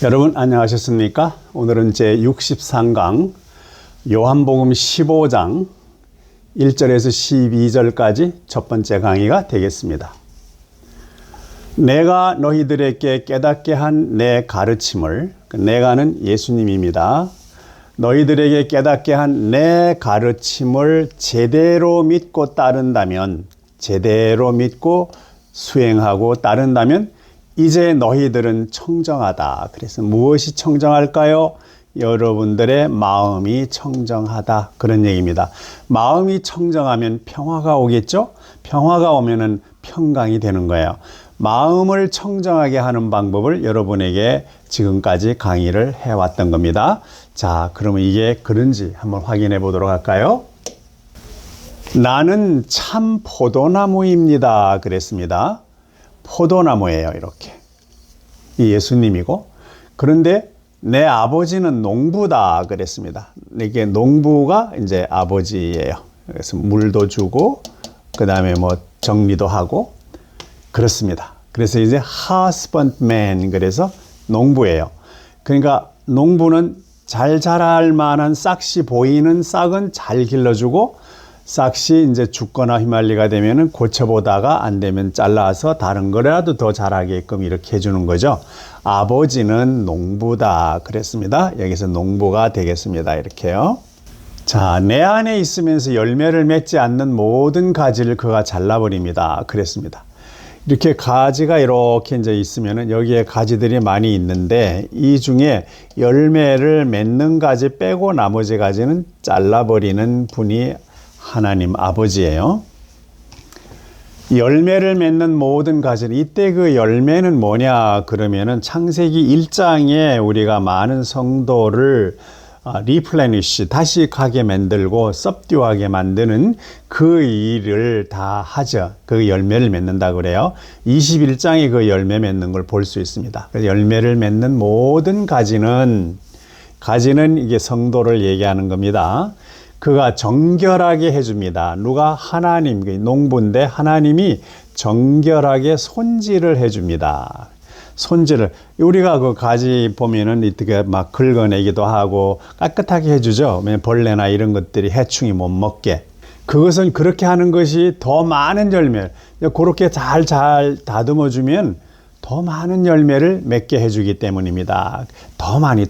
여러분 안녕하셨습니까? 오늘은 제 63강 요한복음 15장 1절에서 12절까지 첫 번째 강의가 되겠습니다. 내가 너희들에게 깨닫게 한 내 가르침을, 내가는 예수님입니다. 너희들에게 깨닫게 한 내 가르침을 제대로 믿고 따른다면, 제대로 믿고 수행하고 따른다면 이제 너희들은 청정하다. 그래서 무엇이 청정할까요? 여러분들의 마음이 청정하다. 그런 얘기입니다. 마음이 청정하면 평화가 오겠죠? 평화가 오면은 평강이 되는 거예요. 마음을 청정하게 하는 방법을 여러분에게 지금까지 강의를 해왔던 겁니다. 자, 그러면 이게 그런지 한번 확인해 보도록 할까요? 나는 참 포도나무입니다. 그랬습니다. 포도나무예요, 이렇게. 이 예수님이고, 그런데 내 아버지는 농부다. 그랬습니다. 이게 농부가 이제 아버지예요. 그래서 물도 주고, 그 다음에 뭐 정리도 하고, 그렇습니다. 그래서 이제 husbandman, 그래서 농부예요. 그러니까 농부는 잘 자랄 만한 싹이 보이는 싹은 잘 길러주고, 싹이 이제 죽거나 휘말리가 되면은 고쳐보다가 안 되면 잘라서 다른 거라도 더 자라게끔 이렇게 해주는 거죠. 아버지는 농부다. 그랬습니다. 여기서 농부가 되겠습니다. 이렇게요. 자, 내 안에 있으면서 열매를 맺지 않는 모든 가지를 그가 잘라버립니다. 그랬습니다. 이렇게 가지가 이렇게 이제 있으면은 여기에 가지들이 많이 있는데 이 중에 열매를 맺는 가지 빼고 나머지 가지는 잘라버리는 분이 하나님 아버지예요. 열매를 맺는 모든 가지는, 이때 그 열매는 뭐냐 그러면은 창세기 1장에 우리가 많은 성도를 리플레니쉬, 다시 가게 만들고 subdue하게 만드는 그 일을 다 하죠. 그 열매를 맺는다 그래요. 21장에 그 열매 맺는 걸 볼 수 있습니다. 그래서 열매를 맺는 모든 가지는 이게 성도를 얘기하는 겁니다. 그가 정결하게 해줍니다. 누가? 하나님, 농부인데 하나님이 정결하게 손질을 해줍니다. 손질을, 우리가 그 가지 보면은 이렇게 막 긁어내기도 하고 깨끗하게 해주죠. 벌레나 이런 것들이 해충이 못 먹게. 그것은 그렇게 하는 것이 더 많은 열매, 그렇게 잘 다듬어주면 더 많은 열매를 맺게 해주기 때문입니다. 더 많이.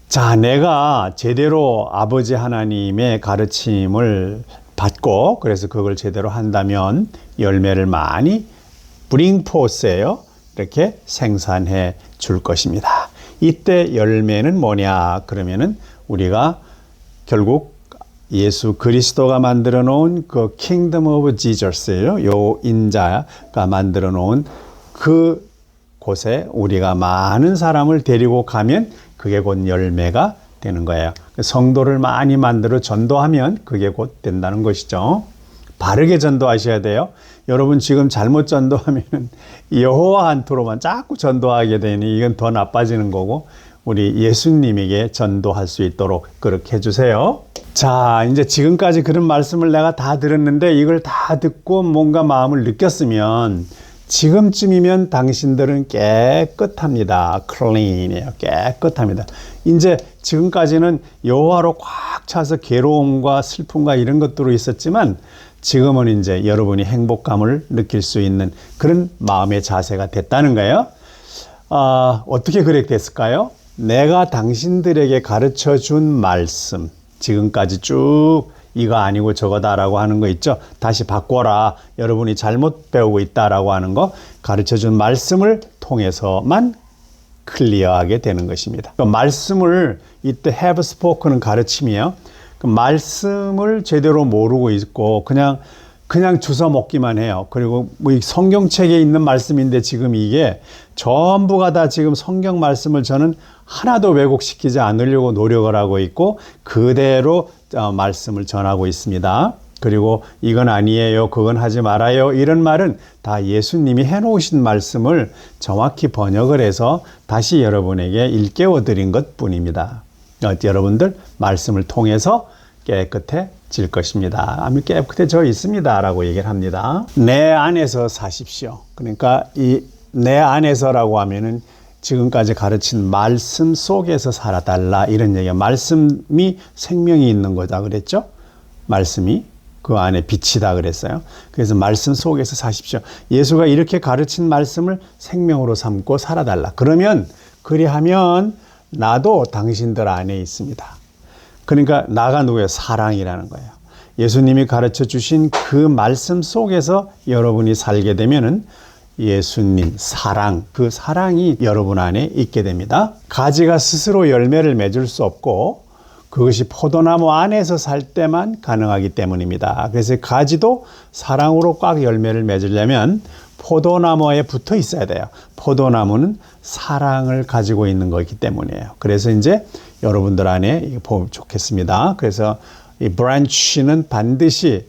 자, 내가 제대로 아버지 하나님의 가르침을 받고 그래서 그걸 제대로 한다면 열매를 많이 bring forth예요. 이렇게 생산해 줄 것입니다. 이때 열매는 뭐냐 그러면은 우리가 결국 예수 그리스도가 만들어 놓은 그 Kingdom of Jesus예요. 요 인자가 만들어 놓은 그 곳에 우리가 많은 사람을 데리고 가면 그게 곧 열매가 되는 거예요. 성도를 많이 만들어 전도하면 그게 곧 된다는 것이죠. 바르게 전도하셔야 돼요. 여러분 지금 잘못 전도하면 여호와 한토로만 자꾸 전도하게 되니 이건 더 나빠지는 거고, 우리 예수님에게 전도할 수 있도록 그렇게 해주세요. 자, 이제 지금까지 그런 말씀을 내가 다 들었는데 이걸 다 듣고 뭔가 마음을 느꼈으면 지금쯤이면 당신들은 깨끗합니다. clean이에요. 깨끗합니다. 이제 지금까지는 여호와로 꽉 차서 괴로움과 슬픔과 이런 것들로 있었지만 지금은 이제 여러분이 행복감을 느낄 수 있는 그런 마음의 자세가 됐다는 거예요. 어떻게 그렇게 됐을까요? 내가 당신들에게 가르쳐 준 말씀, 지금까지 쭉 이거 아니고 저거다라고 하는 거 있죠. 다시 바꿔라. 여러분이 잘못 배우고 있다라고 하는 거 가르쳐준 말씀을 통해서만 클리어하게 되는 것입니다. 그 말씀을 이때 have spoken은 가르침이에요. 그 말씀을 제대로 모르고 있고 그냥 주워 먹기만 해요. 그리고 뭐 이 성경책에 있는 말씀인데 지금 이게 전부가 다 지금 성경 말씀을 저는 하나도 왜곡시키지 않으려고 노력을 하고 있고 그대로 말씀을 전하고 있습니다. 그리고 이건 아니에요, 그건 하지 말아요, 이런 말은 다 예수님이 해놓으신 말씀을 정확히 번역을 해서 다시 여러분에게 일깨워 드린 것 뿐입니다. 여러분들 말씀을 통해서 깨끗해질 것입니다. 아무 깨끗해져 있습니다 라고 얘기를 합니다. 내 안에서 사십시오. 그러니까 이 내 안에서라고 하면은 지금까지 가르친 말씀 속에서 살아달라 이런 얘기야. 말씀이 생명이 있는 거다 그랬죠? 말씀이 그 안에 빛이다 그랬어요. 그래서 말씀 속에서 사십시오. 예수가 이렇게 가르친 말씀을 생명으로 삼고 살아달라. 그러면 그리하면 나도 당신들 안에 있습니다. 그러니까 나가 누구예요? 사랑이라는 거예요. 예수님이 가르쳐 주신 그 말씀 속에서 여러분이 살게 되면은 예수님 사랑, 그 사랑이 여러분 안에 있게 됩니다. 가지가 스스로 열매를 맺을 수 없고 그것이 포도나무 안에서 살 때만 가능하기 때문입니다. 그래서 가지도 사랑으로 꽉 열매를 맺으려면 포도나무에 붙어 있어야 돼요. 포도나무는 사랑을 가지고 있는 거기 때문이에요. 그래서 이제 여러분들 안에 보면 좋겠습니다. 그래서 이 브랜치는 반드시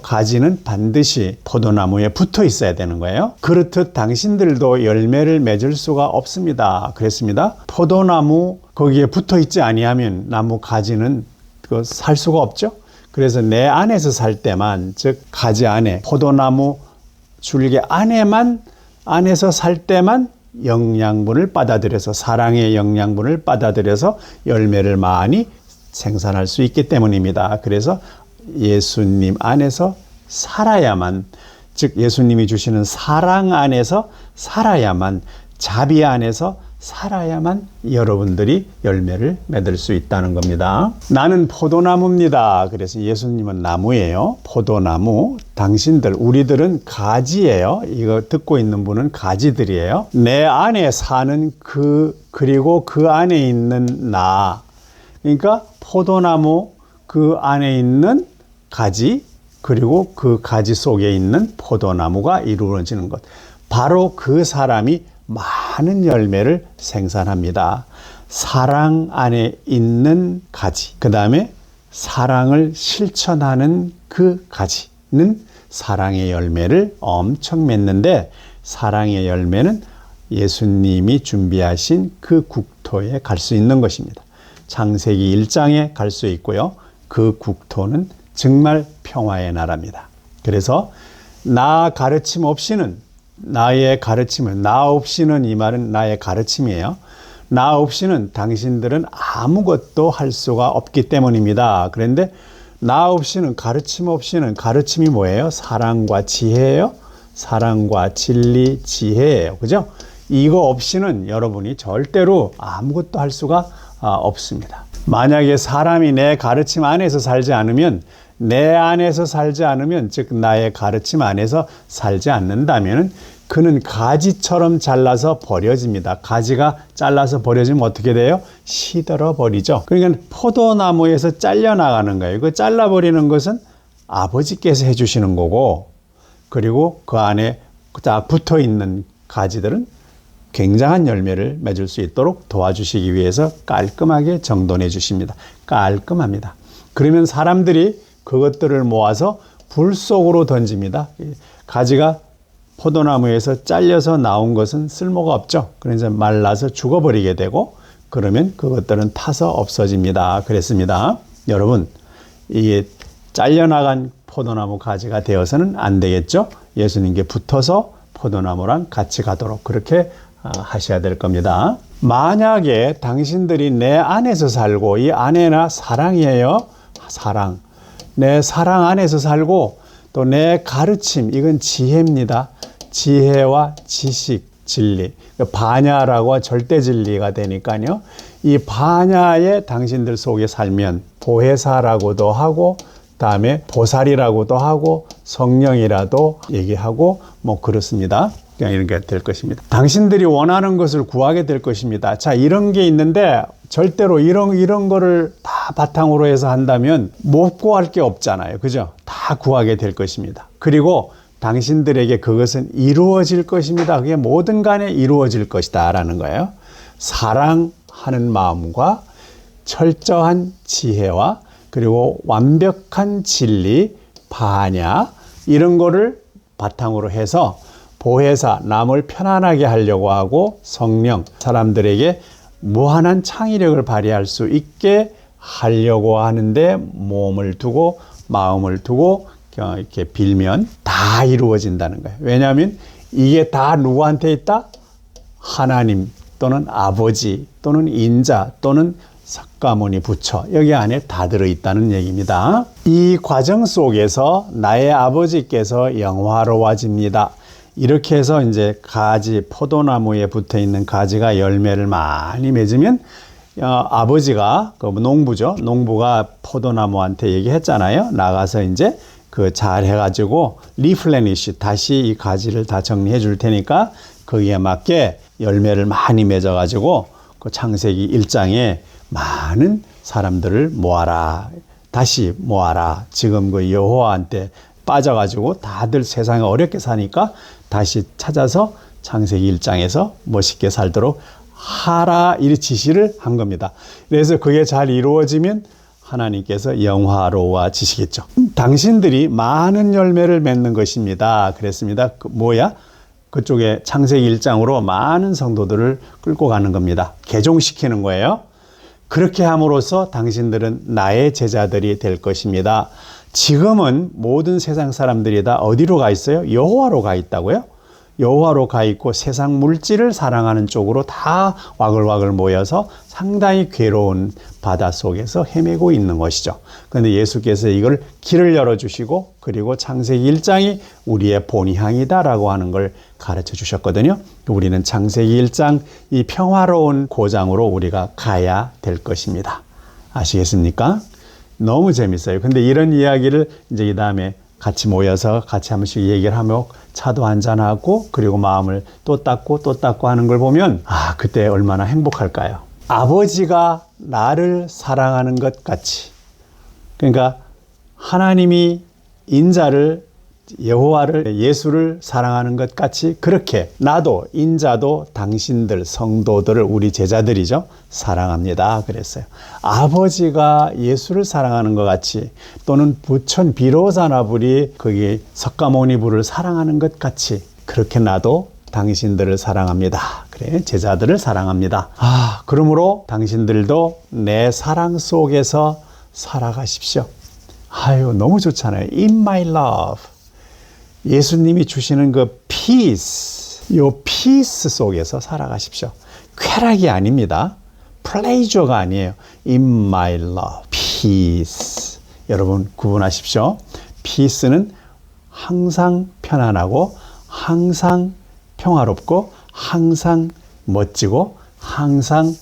가지는 반드시 포도나무에 붙어 있어야 되는 거예요. 그렇듯 당신들도 열매를 맺을 수가 없습니다. 그랬습니다. 포도나무 거기에 붙어 있지 아니하면 나무 가지는 살 수가 없죠. 그래서 내 안에서 살 때만, 즉 가지 안에 포도나무 줄기 안에서 살 때만 영양분을 받아들여서 사랑의 영양분을 받아들여서 열매를 많이 생산할 수 있기 때문입니다. 그래서 예수님 안에서 살아야만, 즉 예수님이 주시는 사랑 안에서 살아야만, 자비 안에서 살아야만 여러분들이 열매를 맺을 수 있다는 겁니다. 나는 포도나무입니다. 그래서 예수님은 나무예요. 포도나무. 당신들, 우리들은 가지예요. 이거 듣고 있는 분은 가지들이에요. 내 안에 사는 그리고 그 안에 있는 나. 그러니까 포도나무 그 안에 있는 가지, 그리고 그 가지 속에 있는 포도나무가 이루어지는 것. 바로 그 사람이 많은 열매를 생산합니다. 사랑 안에 있는 가지, 그 다음에 사랑을 실천하는 그 가지는 사랑의 열매를 엄청 맺는데, 사랑의 열매는 예수님이 준비하신 그 국토에 갈 수 있는 것입니다. 창세기 1장에 갈 수 있고요. 그 국토는 정말 평화의 나라입니다. 그래서 나 가르침 없이는, 나의 가르침은, 나 없이는, 이 말은 나의 가르침이에요. 나 없이는 당신들은 아무것도 할 수가 없기 때문입니다. 그런데 나 없이는, 가르침 없이는, 가르침이 뭐예요? 사랑과 지혜예요. 사랑과 진리, 지혜예요. 그죠? 이거 없이는 여러분이 절대로 아무것도 할 수가 없습니다. 만약에 사람이 내 가르침 안에서 살지 않으면, 내 안에서 살지 않으면, 즉 나의 가르침 안에서 살지 않는다면 그는 가지처럼 잘라서 버려집니다. 가지가 잘라서 버려지면 어떻게 돼요? 시들어 버리죠. 그러니까 포도나무에서 잘려나가는 거예요. 그 잘라버리는 것은 아버지께서 해주시는 거고, 그리고 그 안에 딱 붙어 있는 가지들은 굉장한 열매를 맺을 수 있도록 도와주시기 위해서 깔끔하게 정돈해 주십니다. 깔끔합니다. 그러면 사람들이 그것들을 모아서 불 속으로 던집니다. 가지가 포도나무에서 잘려서 나온 것은 쓸모가 없죠. 그래서 말라서 죽어버리게 되고, 그러면 그것들은 타서 없어집니다. 그랬습니다. 여러분, 이게 잘려나간 포도나무 가지가 되어서는 안 되겠죠. 예수님께 붙어서 포도나무랑 같이 가도록 그렇게 하셔야 될 겁니다. 만약에 당신들이 내 안에서 살고, 이 안에나 사랑이에요. 사랑. 내 사랑 안에서 살고, 또 내 가르침, 이건 지혜입니다. 지혜와 지식, 진리. 반야라고 절대 진리가 되니까요. 이 반야에 당신들 속에 살면 보혜사라고도 하고, 다음에 보살이라고도 하고, 성령이라도 얘기하고, 뭐 그렇습니다. 그냥 이런 게 될 것입니다. 당신들이 원하는 것을 구하게 될 것입니다. 자, 이런 게 있는데 절대로 이런 거를 다 바탕으로 해서 한다면 못 구할 게 없잖아요. 그죠? 다 구하게 될 것입니다. 그리고 당신들에게 그것은 이루어질 것입니다. 그게 뭐든 간에 이루어질 것이다 라는 거예요. 사랑하는 마음과 철저한 지혜와 그리고 완벽한 진리, 반야, 이런 거를 바탕으로 해서 보혜사, 남을 편안하게 하려고 하고, 성령, 사람들에게 무한한 창의력을 발휘할 수 있게 하려고 하는데 몸을 두고 마음을 두고 이렇게 빌면 다 이루어진다는 거예요. 왜냐하면 이게 다 누구한테 있다? 하나님, 또는 아버지 또는 인자 또는 석가모니 부처 여기 안에 다 들어있다는 얘기입니다. 이 과정 속에서 나의 아버지께서 영화로워집니다. 이렇게 해서 이제 가지, 포도나무에 붙어 있는 가지가 열매를 많이 맺으면 아버지가 그 농부죠. 농부가 포도나무한테 얘기했잖아요. 나가서 이제 그 잘 해가지고 리플레니시 다시 이 가지를 다 정리해 줄 테니까 거기에 맞게 열매를 많이 맺어가지고 그 창세기 1장에 많은 사람들을 모아라. 다시 모아라. 지금 그 여호와한테 빠져가지고 다들 세상에 어렵게 사니까 다시 찾아서 창세기 1장에서 멋있게 살도록 하라 이 지시를 한 겁니다. 그래서 그게 잘 이루어지면 하나님께서 영화로워지시겠죠. 당신들이 많은 열매를 맺는 것입니다. 그랬습니다. 뭐야? 그쪽에 창세기 1장으로 많은 성도들을 끌고 가는 겁니다. 개종시키는 거예요. 그렇게 함으로써 당신들은 나의 제자들이 될 것입니다. 지금은 모든 세상 사람들이 다 어디로 가 있어요? 여호와로 가 있다고요? 여호와로 가 있고 세상 물질을 사랑하는 쪽으로 다 와글와글 모여서 상당히 괴로운 바다 속에서 헤매고 있는 것이죠. 그런데 예수께서 이걸 길을 열어주시고 그리고 창세기 1장이 우리의 본향이다라고 하는 걸 가르쳐 주셨거든요. 우리는 창세기 1장 이 평화로운 고장으로 우리가 가야 될 것입니다. 아시겠습니까? 너무 재밌어요. 근데 이런 이야기를 이제 이 다음에 같이 모여서 같이 한 번씩 얘기를 하며 차도 한잔하고 그리고 마음을 또 닦고 하는 걸 보면 그때 얼마나 행복할까요? 아버지가 나를 사랑하는 것 같이, 그러니까 하나님이 인자를 여호와를 예수를 사랑하는 것 같이 그렇게 나도 인자도 당신들 성도들을 우리 제자들이죠 사랑합니다 그랬어요. 아버지가 예수를 사랑하는 것 같이 또는 부천 비로자나불이 거기 석가모니불을 사랑하는 것 같이 그렇게 나도 당신들을 사랑합니다. 그래 제자들을 사랑합니다. 그러므로 당신들도 내 사랑 속에서 살아가십시오. 너무 좋잖아요. In my love. 예수님이 주시는 그 peace, 요 peace 속에서 살아가십시오. 쾌락이 아닙니다. pleasure가 아니에요. In my love, peace. 여러분 구분하십시오. peace는 항상 편안하고 항상 평화롭고 항상 멋지고 항상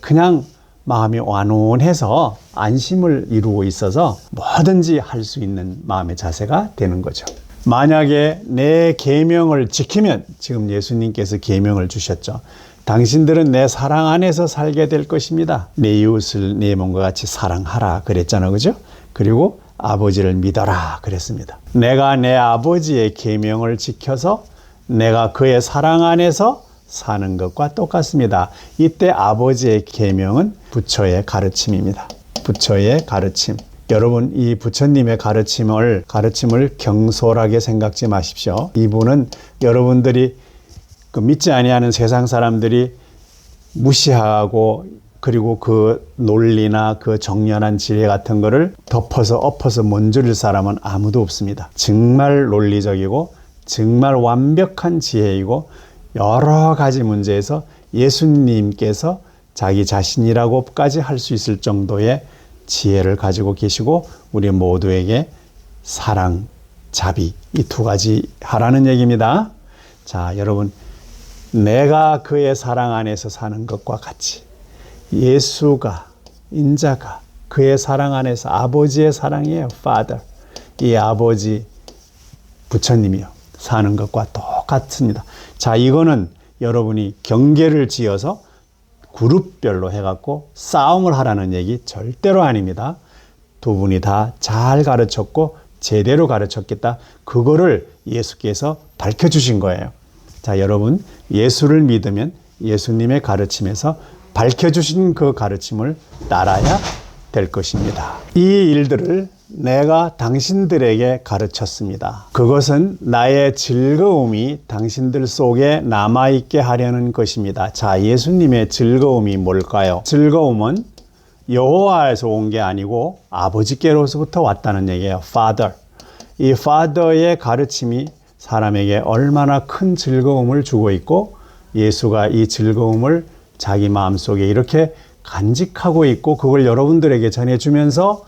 그냥 마음이 완온해서 안심을 이루고 있어서 뭐든지 할 수 있는 마음의 자세가 되는 거죠. 만약에 내 계명을 지키면 지금 예수님께서 계명을 주셨죠. 당신들은 내 사랑 안에서 살게 될 것입니다. 내 이웃을 내 몸과 같이 사랑하라 그랬잖아요. 그죠? 그리고 아버지를 믿어라 그랬습니다. 내가 내 아버지의 계명을 지켜서 내가 그의 사랑 안에서 사는 것과 똑같습니다. 이때 아버지의 계명은 부처의 가르침입니다. 부처의 가르침. 여러분 이 부처님의 가르침을 경솔하게 생각지 마십시오. 이분은 여러분들이 믿지 아니하는 세상 사람들이 무시하고 그리고 그 논리나 그 정연한 지혜 같은 거를 엎어서 문지를 사람은 아무도 없습니다. 정말 논리적이고 정말 완벽한 지혜이고 여러 가지 문제에서 예수님께서 자기 자신이라고까지 할 수 있을 정도의 지혜를 가지고 계시고 우리 모두에게 사랑, 자비 이 두 가지 하라는 얘기입니다. 자, 여러분 내가 그의 사랑 안에서 사는 것과 같이 예수가 인자가 그의 사랑 안에서 아버지의 사랑이에요. Father. 이 아버지 부처님이요. 사는 것과 똑같습니다. 자, 이거는 여러분이 경계를 지어서 그룹별로 해갖고 싸움을 하라는 얘기 절대로 아닙니다. 두 분이 다 잘 가르쳤고 제대로 가르쳤겠다. 그거를 예수께서 밝혀주신 거예요. 자, 여러분 예수를 믿으면 예수님의 가르침에서 밝혀주신 그 가르침을 따라야 될 것입니다. 이 일들을 내가 당신들에게 가르쳤습니다. 그것은 나의 즐거움이 당신들 속에 남아있게 하려는 것입니다. 자, 예수님의 즐거움이 뭘까요? 즐거움은 여호와에서 온 게 아니고 아버지께로부터 왔다는 얘기예요. Father. 이 Father의 가르침이 사람에게 얼마나 큰 즐거움을 주고 있고 예수가 이 즐거움을 자기 마음속에 이렇게 간직하고 있고 그걸 여러분들에게 전해주면서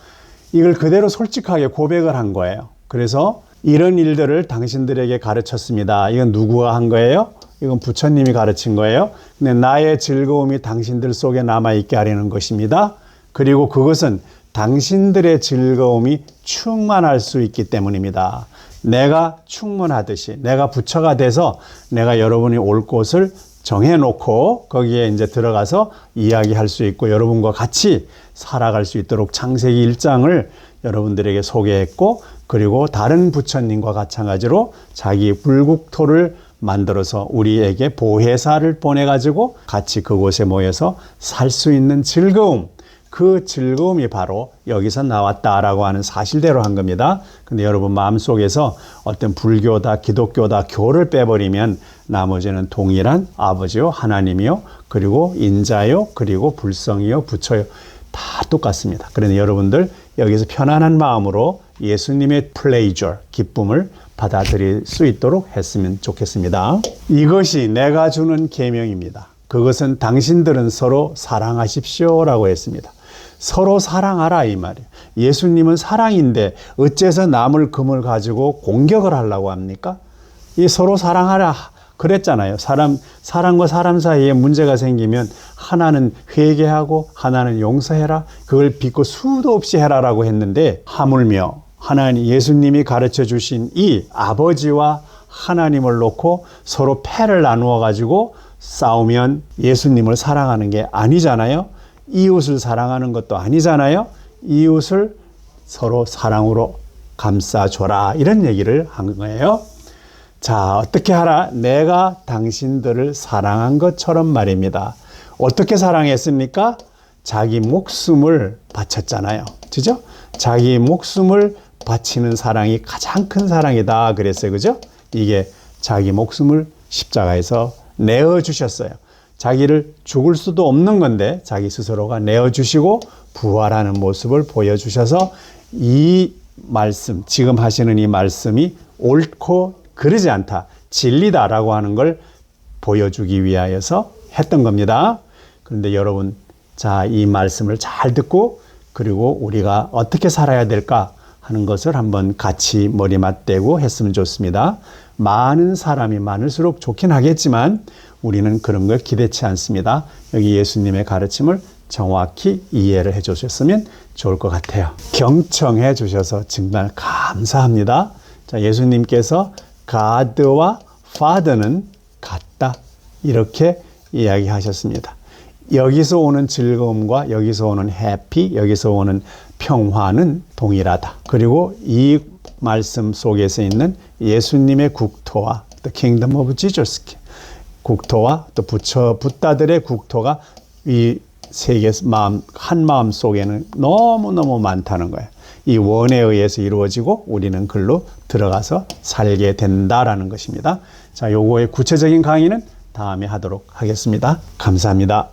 이걸 그대로 솔직하게 고백을 한 거예요. 그래서 이런 일들을 당신들에게 가르쳤습니다. 이건 누구가 한 거예요? 이건 부처님이 가르친 거예요. 근데 나의 즐거움이 당신들 속에 남아있게 하려는 것입니다. 그리고 그것은 당신들의 즐거움이 충만할 수 있기 때문입니다. 내가 충만하듯이 내가 부처가 돼서 내가 여러분이 올 곳을 정해놓고 거기에 이제 들어가서 이야기할 수 있고 여러분과 같이 살아갈 수 있도록 창세기 1장을 여러분들에게 소개했고 그리고 다른 부처님과 마찬가지로 자기 불국토를 만들어서 우리에게 보혜사를 보내가지고 같이 그곳에 모여서 살 수 있는 즐거움, 그 즐거움이 바로 여기서 나왔다라고 하는 사실대로 한 겁니다. 근데 여러분 마음속에서 어떤 불교다, 기독교다, 교를 빼버리면 나머지는 동일한 아버지요, 하나님이요, 그리고 인자요, 그리고 불성이요, 부처요. 다 똑같습니다. 그런데 여러분들 여기서 편안한 마음으로 예수님의 플레이저, 기쁨을 받아들일 수 있도록 했으면 좋겠습니다. 이것이 내가 주는 계명입니다. 그것은 당신들은 서로 사랑하십시오라고 했습니다. 서로 사랑하라 이 말이에요. 예수님은 사랑인데 어째서 남을 금을 가지고 공격을 하려고 합니까? 이 서로 사랑하라 그랬잖아요. 사람과 사람 사이에 문제가 생기면 하나는 회개하고 하나는 용서해라. 그걸 빚고 수도 없이 해라라고 했는데 하물며 하나님 예수님이 가르쳐 주신 이 아버지와 하나님을 놓고 서로 패를 나누어 가지고 싸우면 예수님을 사랑하는 게 아니잖아요. 이웃을 사랑하는 것도 아니잖아요. 이웃을 서로 사랑으로 감싸줘라 이런 얘기를 한 거예요. 자, 어떻게 하라? 내가 당신들을 사랑한 것처럼 말입니다. 어떻게 사랑했습니까? 자기 목숨을 바쳤잖아요. 그죠? 자기 목숨을 바치는 사랑이 가장 큰 사랑이다 그랬어요. 그죠? 이게 자기 목숨을 십자가에서 내어주셨어요. 자기를 죽을 수도 없는 건데 자기 스스로가 내어주시고 부활하는 모습을 보여주셔서 이 말씀, 지금 하시는 이 말씀이 옳고 그러지 않다, 진리다라고 하는 걸 보여주기 위하여서 했던 겁니다. 그런데 여러분, 자, 이 말씀을 잘 듣고 그리고 우리가 어떻게 살아야 될까 하는 것을 한번 같이 머리 맞대고 했으면 좋습니다. 많은 사람이 많을수록 좋긴 하겠지만 우리는 그런 걸 기대치 않습니다. 여기 예수님의 가르침을 정확히 이해를 해 주셨으면 좋을 것 같아요. 경청해 주셔서 정말 감사합니다. 자, 예수님께서 God와 Father는 같다 이렇게 이야기하셨습니다. 여기서 오는 즐거움과 여기서 오는 해피, 여기서 오는 평화는 동일하다. 그리고 이 말씀 속에서 있는 예수님의 국토와 The Kingdom of Jesus, 국토와 또 붓다들의 국토가 이 세계 마음, 한 마음 속에는 너무너무 많다는 거예요. 이 원에 의해서 이루어지고 우리는 글로 들어가서 살게 된다라는 것입니다. 자, 요거의 구체적인 강의는 다음에 하도록 하겠습니다. 감사합니다.